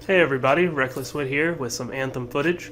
Hey everybody, Reckless Wit here with some Anthem footage.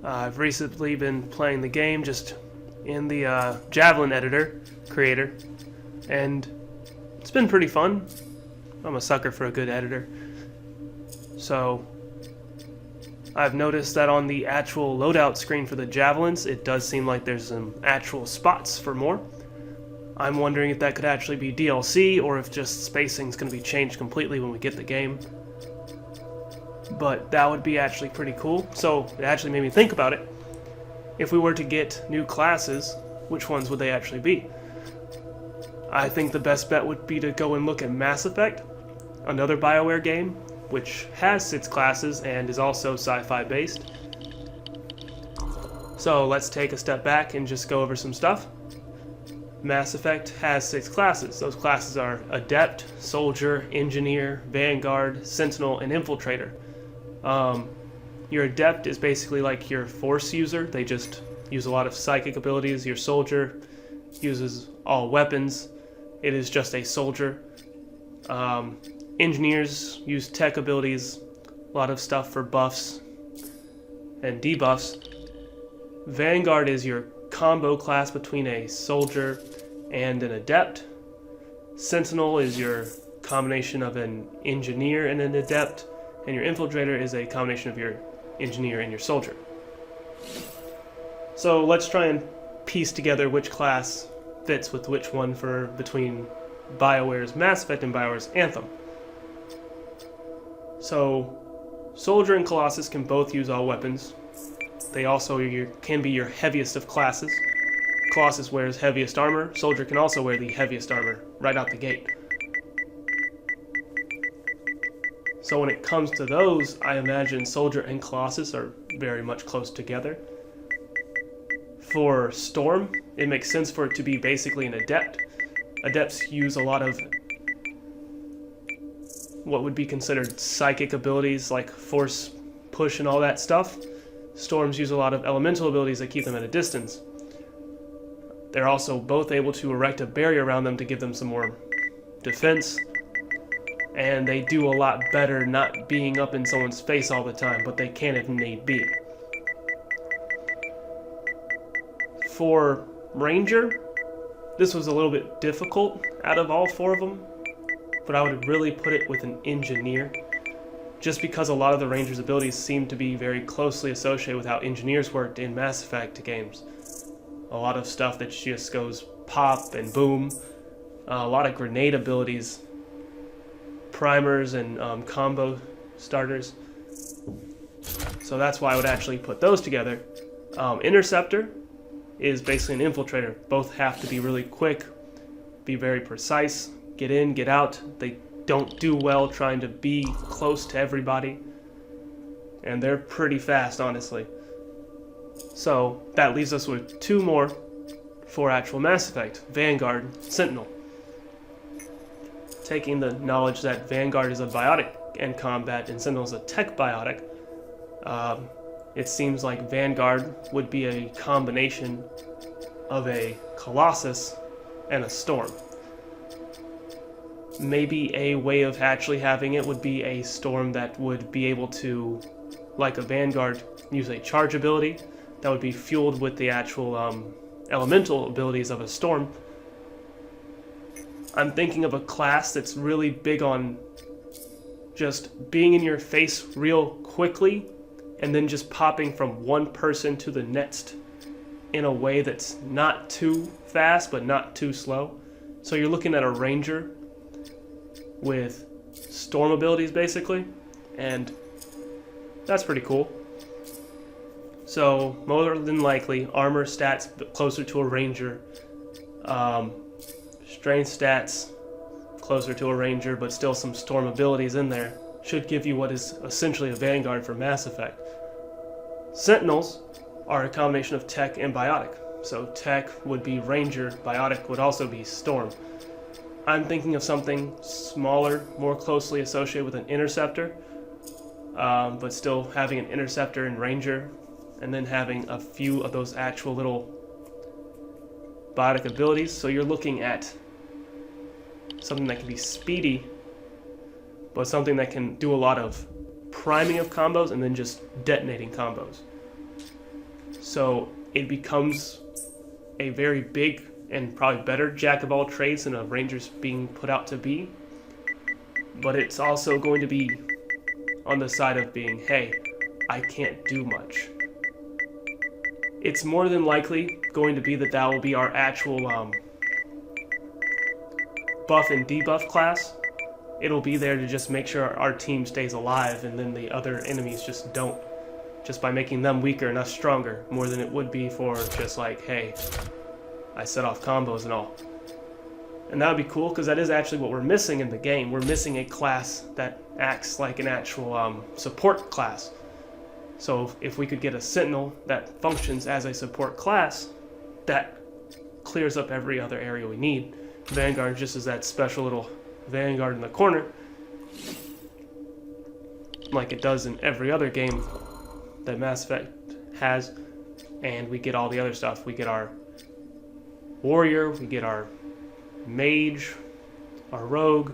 I've recently been playing the game just in the Javelin editor creator, and it's been pretty fun. I'm a sucker for a good editor. So I've noticed that on the actual loadout screen for the Javelins, it does seem like there's some actual spots for more. I'm wondering if that could actually be DLC or if just spacing's going to be changed completely when we get the game. But that would be actually pretty cool. So it actually made me think about it. If we were to get new classes, which ones would they actually be? I think the best bet would be to go and look at Mass Effect, another BioWare game, which has 6 classes and is also sci-fi based. So let's take a step back and just go over some stuff. Mass Effect has 6 classes. Those classes are Adept, Soldier, Engineer, Vanguard, Sentinel, and Infiltrator. Your Adept is basically like your Force user. They just use a lot of psychic abilities. Your Soldier uses all weapons. It is just a soldier. Engineers use tech abilities, a lot of stuff for buffs and debuffs. Vanguard is your combo class between a soldier and an adept. Sentinel is your combination of an engineer and an adept, and your infiltrator is a combination of your engineer and your soldier. So let's try and piece together which class fits with which one for between BioWare's Mass Effect and BioWare's Anthem. So Soldier and Colossus can both use all weapons. They also can be your heaviest of classes. Colossus wears heaviest armor. Soldier can also wear the heaviest armor right out the gate. So when it comes to those, I imagine Soldier and Colossus are very much close together. For Storm, it makes sense for it to be basically an adept. Adepts use a lot of what would be considered psychic abilities like force push and all that stuff. Storms use a lot of elemental abilities that keep them at a distance. They're also both able to erect a barrier around them to give them some more defense. And they do a lot better not being up in someone's face all the time, but they can if need be. For Ranger, this was a little bit difficult out of all 4 of them, but I would really put it with an engineer, just because a lot of the Ranger's abilities seem to be very closely associated with how engineers worked in Mass Effect games. A lot of stuff that just goes pop and boom, a lot of grenade abilities, primers and combo starters. So that's why I would actually put those together. Interceptor is basically an infiltrator. Both have to be really quick, be very precise, get in, get out. They don't do well trying to be close to everybody, and they're pretty fast, honestly. So that leaves us with 2 more for actual Mass Effect: Vanguard, Sentinel. Taking the knowledge that Vanguard is a biotic in combat and Sentinel is a tech biotic, it seems like Vanguard would be a combination of a Colossus and a Storm. Maybe a way of actually having it would be a Storm that would be able to, like a Vanguard, use a charge ability that would be fueled with the actual elemental abilities of a Storm. I'm thinking of a class that's really big on just being in your face real quickly and then just popping from one person to the next in a way that's not too fast but not too slow. So you're looking at a Ranger with Storm abilities basically, and that's pretty cool. So more than likely armor stats closer to a Ranger, strength stats closer to a Ranger, but still some Storm abilities in there, should give you what is essentially a Vanguard for Mass Effect. Sentinels are a combination of tech and biotic. So tech would be Ranger, biotic would also be Storm. I'm thinking of something smaller, more closely associated with an Interceptor, but still having an Interceptor and Ranger, and then having a few of those actual little biotic abilities. So you're looking at something that can be speedy, but something that can do a lot of priming of combos and then just detonating combos. So it becomes a very big and probably better jack of all trades than a ranger's being put out to be. But it's also going to be on the side of being, hey, I can't do much. It's more than likely going to be that will be our actual buff and debuff class. It'll be there to just make sure our team stays alive, and then the other enemies just don't. Just by making them weaker and us stronger, more than it would be for just like, hey, I set off combos and all. And that would be cool, because that is actually what we're missing in the game. We're missing a class that acts like an actual support class. So if we could get a Sentinel that functions as a support class, that clears up every other area we need. Vanguard just is that special little Vanguard in the corner, like it does in every other game that Mass Effect has, and we get all the other stuff. We get our warrior, we get our mage, our rogue,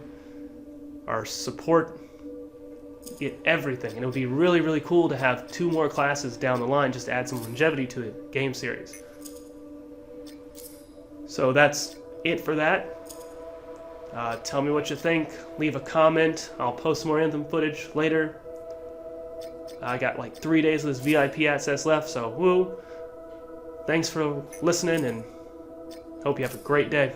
our support, get everything. And it would be really, really cool to have 2 more classes down the line just to add some longevity to the game series. So that's it for that. Tell me what you think. Leave a comment. I'll post more Anthem footage later. I got like 3 days of this VIP access left, so woo. Thanks for listening, and hope you have a great day.